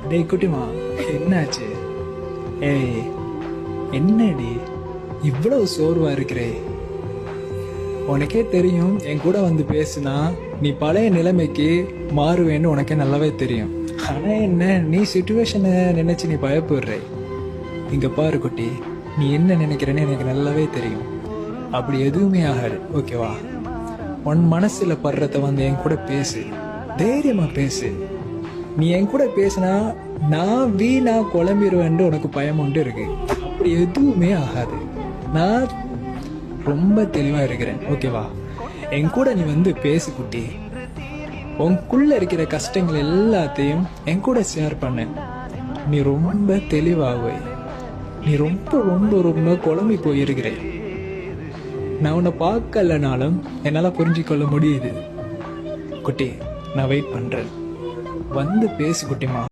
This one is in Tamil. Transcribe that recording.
டேய் குட்டிமா, என்னாச்சு? ஏய், என்னடி இவ்வளவு சோர்வா இருக்கிறே? உனக்கே தெரியும், என் கூட வந்து பேசுனா நீ பழைய நிலைமைக்கு மாறுவேன்னு உனக்கே நல்லாவே தெரியும். ஆனா என்ன, நீ சுச்சுவேஷனை நினைச்சு நீ பயப்படுற. இங்க பாரு குட்டி, நீ என்ன நினைக்கிறேன்னு எனக்கு நல்லாவே தெரியும். அப்படி எதுவுமே ஆகாது, ஓகேவா? உன் மனசுல படுறத வந்து என் கூட பேசு, தைரியமா பேசு. நீ என் கூட பேசினா நான் வீணா குழம்பிடுவேன்னு உனக்கு பயம் உண்டு இருக்கு. அப்படி எதுவுமே ஆகாது. நான் ரொம்ப தெளிவா இருக்கிறேன், ஓகேவா? என் கூட நீ வந்து பேசு குட்டி. உனக்குள்ள இருக்கிற கஷ்டங்கள் எல்லாத்தையும் என் கூட ஷேர் பண்ண. நீ ரொம்ப தெளிவாகுவே. நீ ரொம்ப ரொம்ப ரொம்ப குழம்பி போயிருக்கிற. நான் உன்னை பார்க்கலனாலும் என்னால் புரிஞ்சுக்கொள்ள முடியுது குட்டி. நான் வெயிட் பண்றேன், வந்து பேசு குட்டிமா.